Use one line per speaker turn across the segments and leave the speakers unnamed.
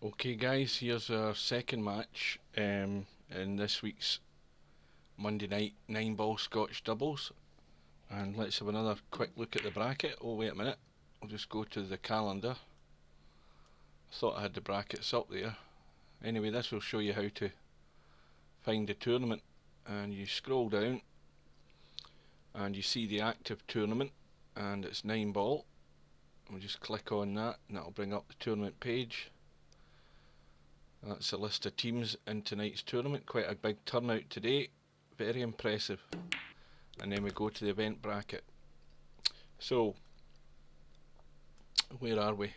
Okay guys, here's our second match in this week's Monday night 9-ball Scotch doubles, and let's have another quick look at the bracket. Oh wait a minute, I'll just go to the calendar. I thought I had the brackets up there. Anyway, this will show you how to find the tournament, and you scroll down and you see the active tournament and it's 9-ball. We'll just click on that and that'll bring up the tournament page. That's a list of teams in tonight's tournament. Quite a big turnout today, very impressive. And then we go to the event bracket. So, where are we?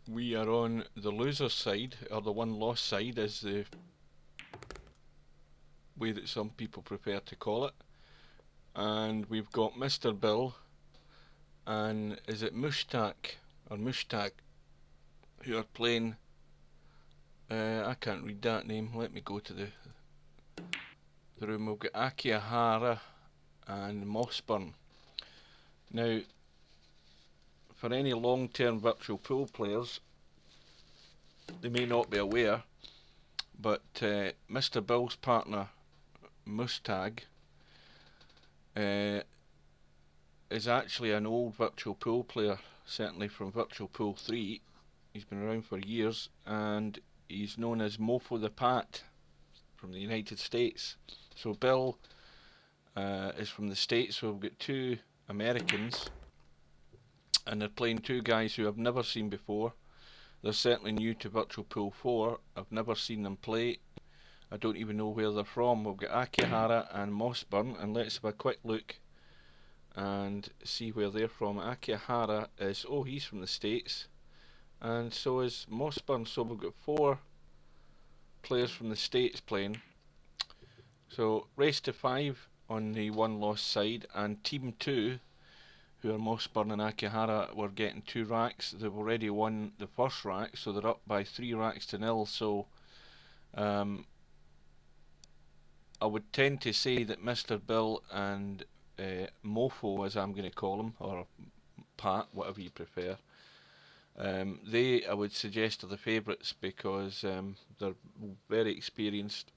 We are on the loser side, or the one loss side is the way that some people prefer to call it. And we've got Mr. Bill and is it Mushtaq who are playing, I can't read that name, let me go to the room. We've got Akiahara and Mossburn. Now, for any long-term virtual pool players, they may not be aware, but Mr. Bill's partner Mushtaq is actually an old virtual pool player, certainly from Virtual Pool 3. He's been around for years and he's known as MofoThePat from the United States. So Bill is from the States, so we've got two Americans and they're playing two guys who I've never seen before. They're certainly new to Virtual Pool 4. I've never seen them play. I don't even know where they're from. We've got Akiahara and Mossburn, and let's have a quick look and see where they're from. Akiahara is, oh, he's from the States, and so is Mossburn. So we've got four players from the States playing. So race to 5 on the one loss side, and team 2, who are Mossburn and Akiahara, were getting 2 racks. They've already won the first rack, so they're up by 3 racks to 0. So I would tend to say that Mr. Bill and Mofo, as I'm going to call him, or Pat, whatever you prefer, they, I would suggest, are the favourites because they're very experienced,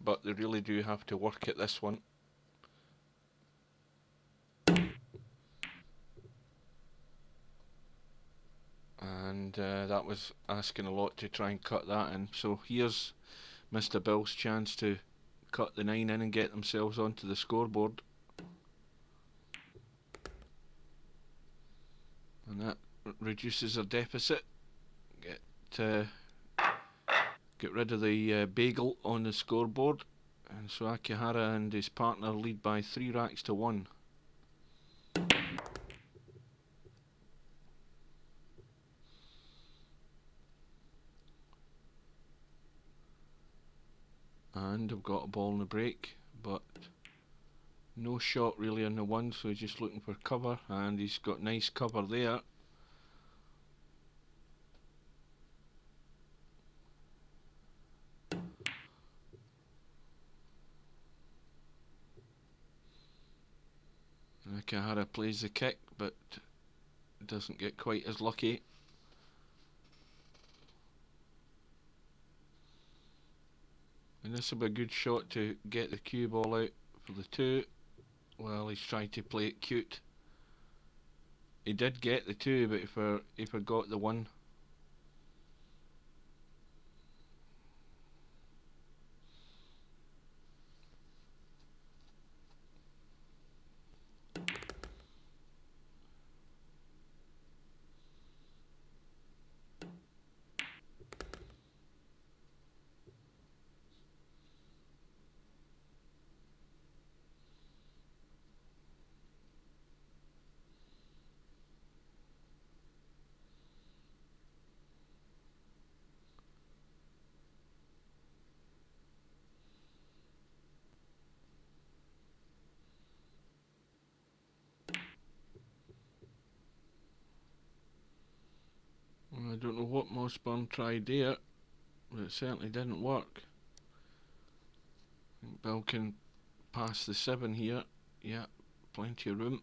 but they really do have to work at this one. And that was asking a lot to try and cut that in. So here's Mr. Bill's chance to cut the 9 in and get themselves onto the scoreboard. And that reduces their deficit. Get rid of the bagel on the scoreboard. And so Akiahara and his partner lead by 3 racks to 1. And I've got a ball in the break, but no shot really on the 1, so he's just looking for cover, and he's got nice cover there. Akiahara plays the kick, but doesn't get quite as lucky. And this will be a good shot to get the cue ball out for the 2. Well, he's trying to play it cute. He did get the 2, but he forgot the 1. I don't know what Mossburn tried there, but it certainly didn't work. I think Bill can pass the 7 here. Yeah, plenty of room.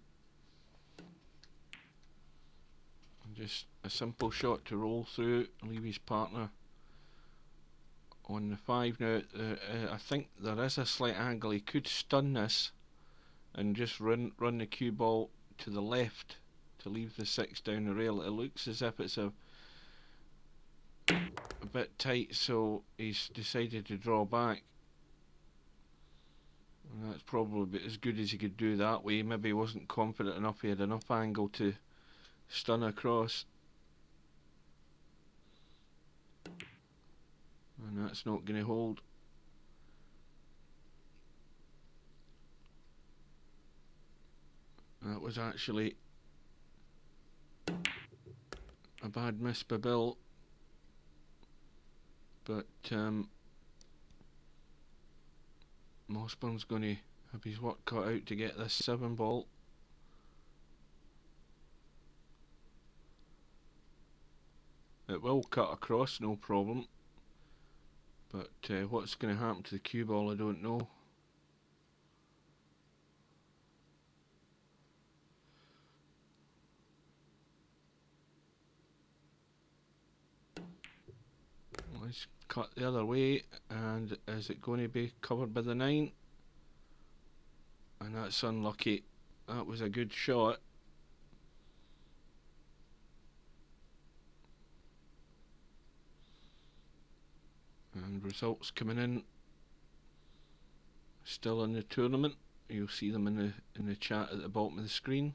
Just a simple shot to roll through, leave his partner on the 5. Now, I think there is a slight angle. He could stun this and just run the cue ball to the left to leave the 6 down the rail. It looks as if it's a bit tight, so he's decided to draw back. And that's probably as good as he could do that way. Maybe he wasn't confident enough, he had enough angle to stun across. And that's not going to hold. That was actually a bad miss by Bill. But Mossburn's going to have his work cut out to get this 7 ball. It will cut across, no problem. But what's going to happen to the cue ball, I don't know. Let's cut the other way, and is it going to be covered by the 9? And that's unlucky. That was a good shot. And results coming in still in the tournament. You'll see them in the chat at the bottom of the screen.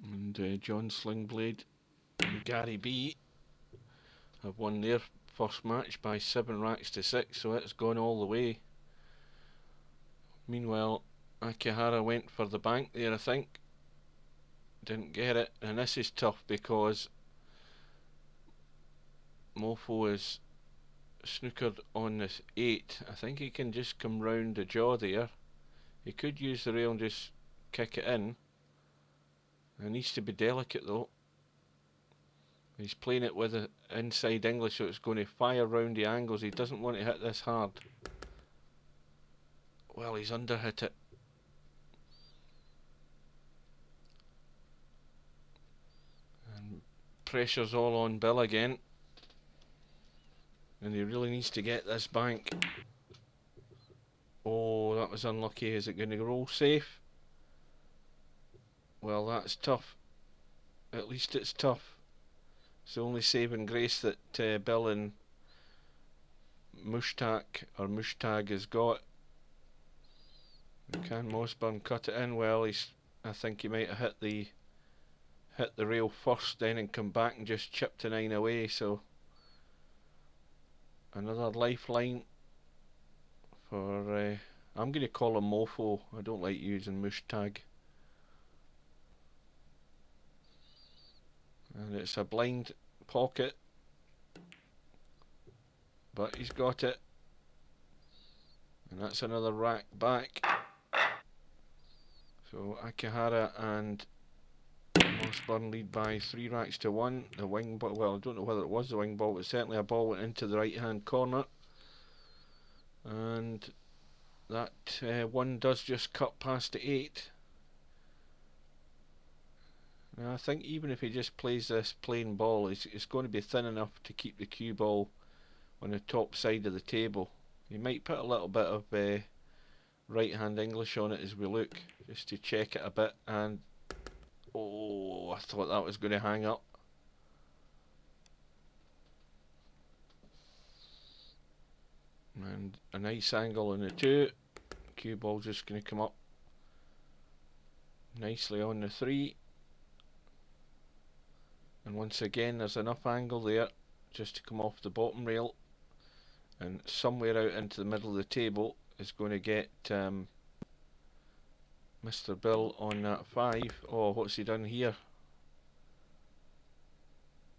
And John Slingblade and Gary B have won their first match by 7 racks to 6, so it's gone all the way. Meanwhile, Akiahara went for the bank there, I think. Didn't get it, and this is tough because Mofo is snookered on this 8. I think he can just come round the jaw there. He could use the rail and just kick it in. It needs to be delicate though. He's playing it with an inside English, so it's going to fire round the angles. He doesn't want to hit this hard. Well, he's underhit it. And pressure's all on Bill again. And he really needs to get this bank. Oh, that was unlucky. Is it going to roll safe? Well, that's tough. At least it's tough. It's the only saving grace that Bill and Mushtag has got. Can Mossburn cut it in? Well, I think he might have hit the rail first, then and come back and just chip the 9 away. So another lifeline for I'm going to call him Mofo. I don't like using Mushtag. And it's a blind pocket, but he's got it, and that's another rack back. So Akiahara and Mossburn lead by 3 racks to 1. The wing ball, well, I don't know whether it was the wing ball, but certainly a ball went into the right hand corner, and that 1 does just cut past the 8. Now I think even if he just plays this plain ball, it's going to be thin enough to keep the cue ball on the top side of the table. He might put a little bit of right hand English on it as we look, just to check it a bit, and oh, I thought that was going to hang up. And a nice angle on the 2. Cue ball just going to come up nicely on the 3. And once again there's enough angle there just to come off the bottom rail, and somewhere out into the middle of the table is going to get Mr. Bill on that 5. Oh, what's he done here?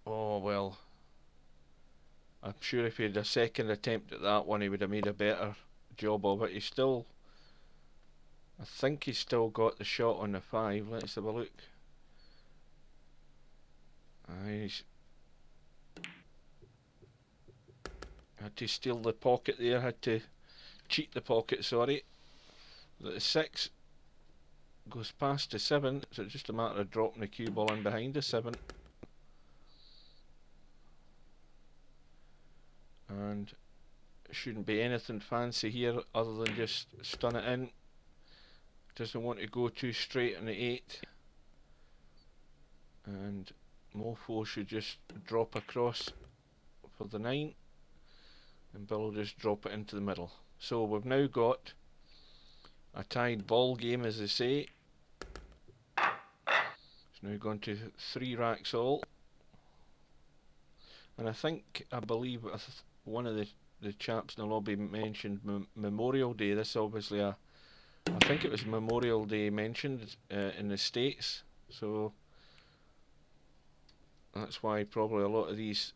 Oh well, I'm sure if he had a second attempt at that one he would have made a better job of it. He's still, I think he's still got the shot on the 5. Let's have a look. He's had to steal the pocket there, had to cheat the pocket, sorry. The 6, goes past the 7, so it's just a matter of dropping the cue ball in behind the 7. And it shouldn't be anything fancy here other than just stun it in. Doesn't want to go too straight on the 8. And Mofo should just drop across for the 9. And Bill will just drop it into the middle. So we've now got a tied ball game, as they say. It's now gone to 3 racks all. And I believe one of the chaps in the lobby mentioned Memorial Day. This obviously I think it was Memorial Day mentioned in the States, so that's why probably a lot of these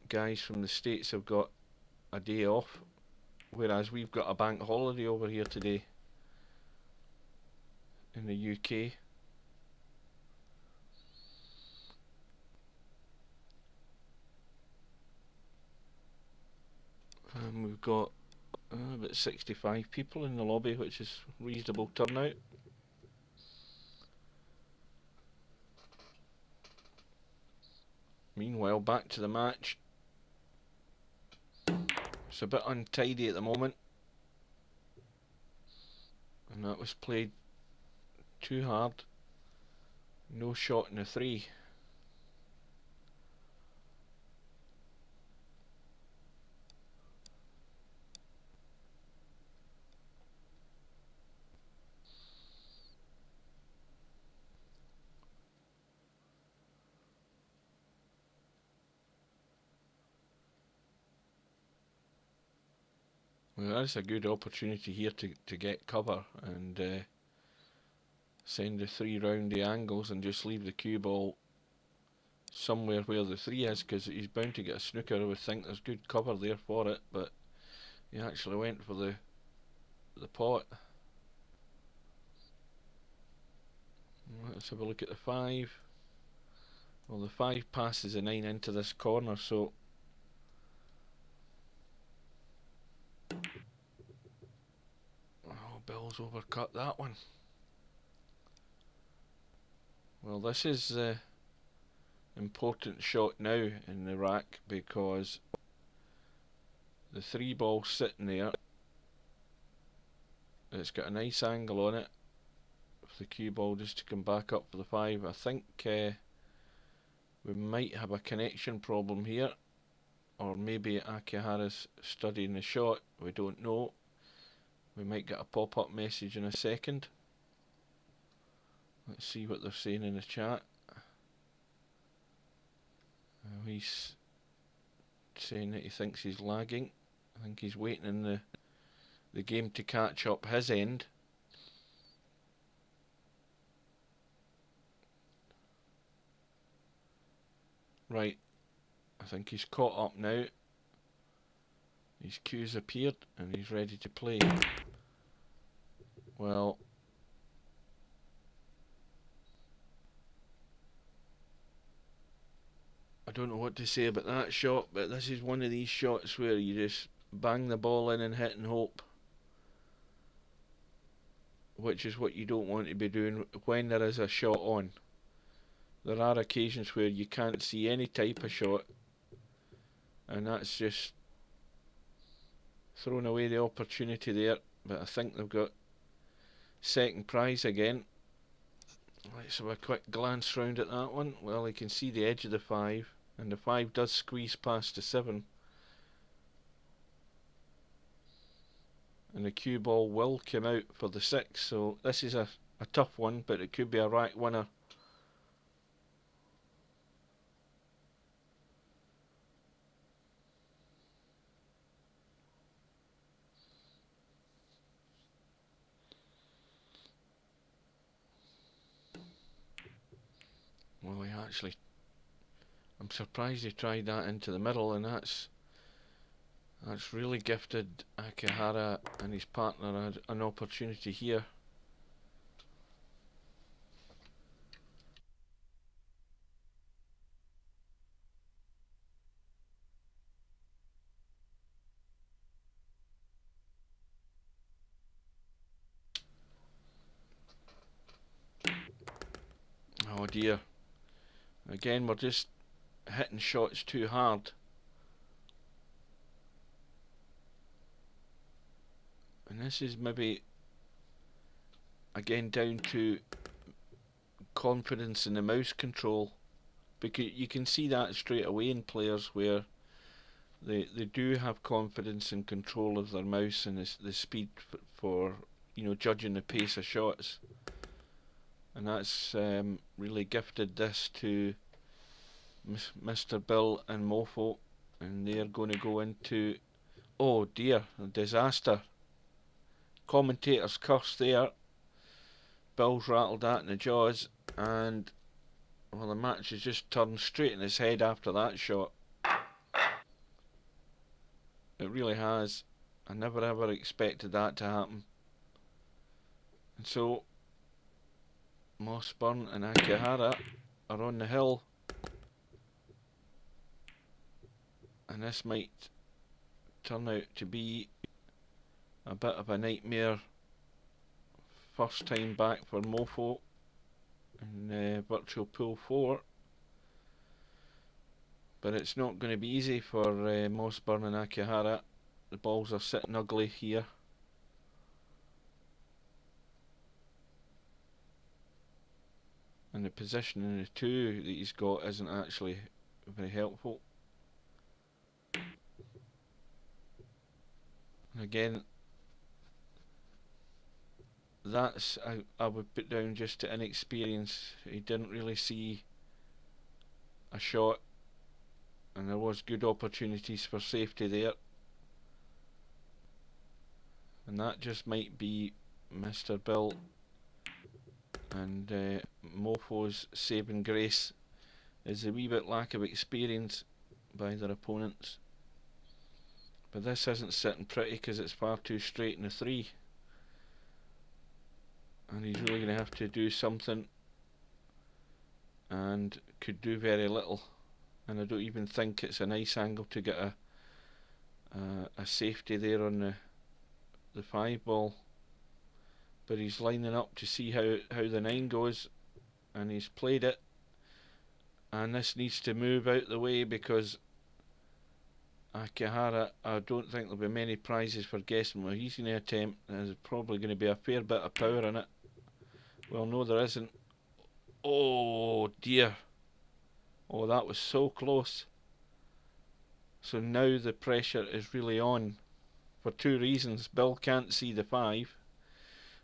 guys from the States have got a day off, whereas we've got a bank holiday over here today in the UK. We've got about 65 people in the lobby, which is reasonable turnout. Meanwhile, back to the match. It's a bit untidy at the moment, and that was played too hard. No shot in the 3. Well, that's a good opportunity here to get cover and send the 3 round the angles and just leave the cue ball somewhere where the 3 is, because he's bound to get a snooker. I would think there's good cover there for it, but he actually went for the pot. Let's have a look at the 5. Well, the 5 passes the 9 into this corner, so Bill's overcut that one. Well, this is the important shot now in the rack, because the 3 ball's sitting there. It's got a nice angle on it for the cue ball just to come back up for the 5. I think we might have a connection problem here, or maybe Akiahara's studying the shot. We don't know. We might get a pop-up message in a second. Let's see what they're saying in the chat. He's saying that he thinks he's lagging. I think he's waiting in the game to catch up his end. Right, I think he's caught up now. His cue's appeared and he's ready to play. Well, I don't know what to say about that shot, but this is one of these shots where you just bang the ball in and hit and hope, which is what you don't want to be doing when there is a shot on. There are occasions where you can't see any type of shot, and that's just thrown away the opportunity there. But I think they've got second prize again. Let's have a quick glance round at that one. Well, you can see the edge of the 5, and the 5 does squeeze past the 7. And the cue ball will come out for the 6, so this is a tough one, but it could be a rack winner. Well, I'm surprised he tried that into the middle, and that's really gifted Akiahara and his partner an opportunity here. Oh dear. Again, we're just hitting shots too hard. And this is maybe again down to confidence in the mouse control, because you can see that straight away in players where they do have confidence and control of their mouse and the speed for judging the pace of shots, and that's really gifted this to Mr. Bill and Mofo, and they're going to go into, oh dear, a disaster. Commentator's curse there. Bill's rattled that in the jaws, and well, the match has just turned straight in his head after that shot. It really has. I never ever expected that to happen. And so Mossburn and Akiahara are on the hill, and this might turn out to be a bit of a nightmare first time back for Mofo in Virtual Pool 4. But it's not going to be easy for Mossburn and Akiahara. The balls are sitting ugly here. And the position in the two that he's got isn't actually very helpful. And again, that's, I would put down just to inexperience. He didn't really see a shot, and there was good opportunities for safety there. And that just might be Mr. Bill and Mofo's saving grace is a wee bit lack of experience by their opponents. But this isn't sitting pretty because it's far too straight in the 3. And he's really going to have to do something, and could do very little. And I don't even think it's a nice angle to get a safety there on the 5 ball. But he's lining up to see how the 9 goes, and he's played it. And this needs to move out the way because Akiahara, I don't think there'll be many prizes for guessing what he's going to attempt. There's probably going to be a fair bit of power in it. Well, no, there isn't. Oh dear. Oh, that was so close. So now the pressure is really on for 2 reasons. Bill can't see the 5,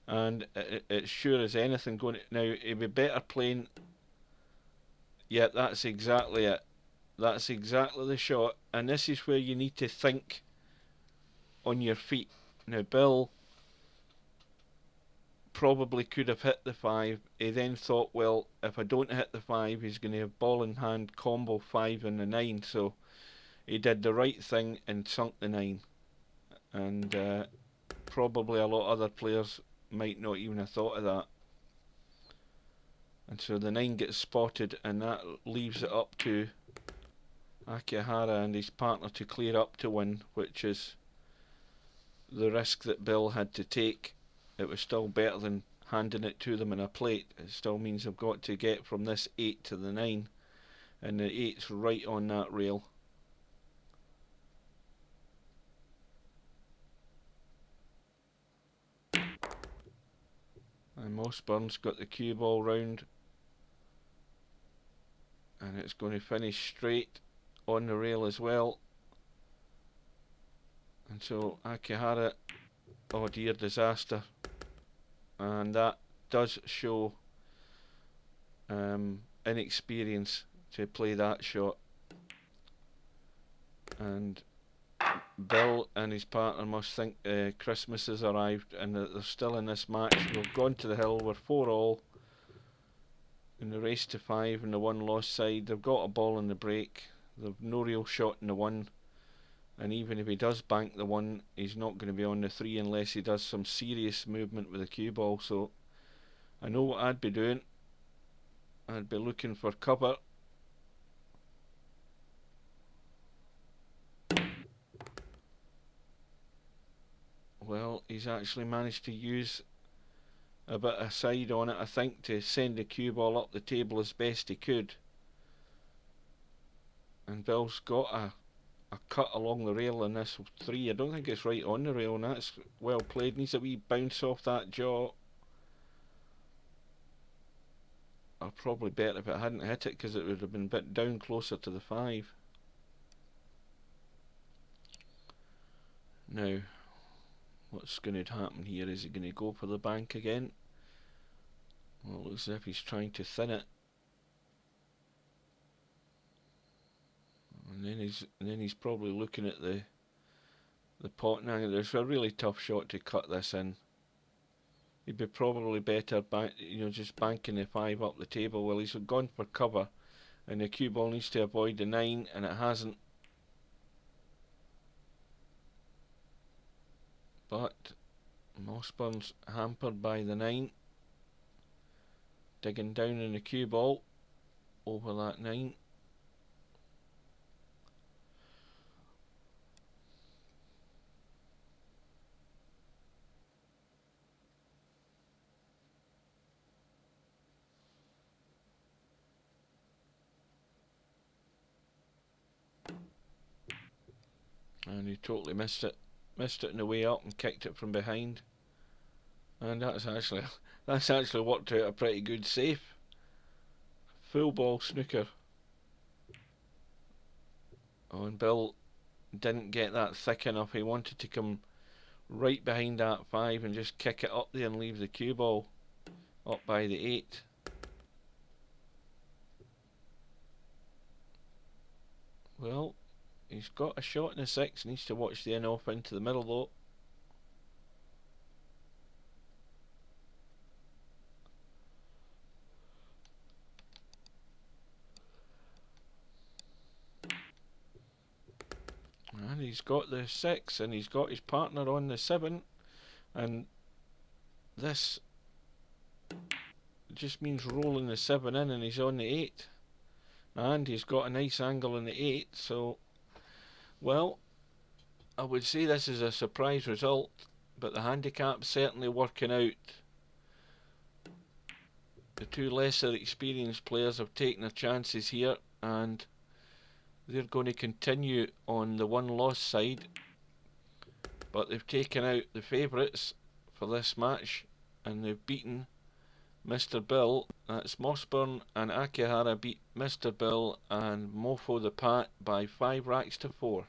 and it's sure as anything going to, now he'd be better playing. Yeah, that's exactly it. That's exactly the shot, and this is where you need to think on your feet. Now Bill probably could have hit the 5. He then thought, well, if I don't hit the 5, he's going to have ball in hand combo 5 and the 9. So he did the right thing and sunk the 9. And probably a lot of other players might not even have thought of that. And so the 9 gets spotted, and that leaves it up to Akiahara and his partner to clear up to win, which is the risk that Bill had to take. It was still better than handing it to them in a plate. It still means they've got to get from this 8 to the 9, and the 8's right on that rail. And Mossburn's got the cue ball round, and it's going to finish straight on the rail as well. And so Akiahara, oh dear, disaster. And that does show inexperience to play that shot. And Bill and his partner must think Christmas has arrived and that they're still in this match. We've gone to the hill, we're 4-all in the race to 5 in the 1 loss side. They've got a ball in the break, they've no real shot in the 1, and even if he does bank the 1, he's not going to be on the 3 unless he does some serious movement with the cue ball. So I know what I'd be doing. I'd be looking for cover. Well, he's actually managed to use a bit of side on it, I think, to send the cue ball up the table as best he could. And Bill's got a cut along the rail in this 3. I don't think it's right on the rail, and that's well played. Needs a wee bounce off that jaw. I'll probably bet if it hadn't hit it, because it would have been a bit down closer to the 5. Now, what's going to happen here? Is he going to go for the bank again? Well, it looks as if he's trying to thin it. And then he's probably looking at the pot now. There's a really tough shot to cut this in. He'd be probably better just banking the 5 up the table. Well, he's gone for cover, and the cue ball needs to avoid the 9, and it hasn't. But Mossburn's hampered by the 9. Digging down in the cue ball over that 9. And he totally missed it. Missed it on the way up and kicked it from behind. And that's actually worked out a pretty good safe. Full ball snooker. Oh, and Bill didn't get that thick enough. He wanted to come right behind that 5 and just kick it up there and leave the cue ball up by the 8. Well, he's got a shot in the 6. Needs to watch the in off into the middle though. And he's got the 6, and he's got his partner on the 7, and this just means rolling the 7 in, and he's on the 8, and he's got a nice angle on the 8. So, well, I would say this is a surprise result, but the handicap's certainly working out. The 2 lesser experienced players have taken their chances here, and they're going to continue on the 1 loss side, but they've taken out the favourites for this match, and they've beaten Mr. Bill. That's Mossburn and Akiahara beat Mr. Bill and MofoThePat by 5 racks to 4.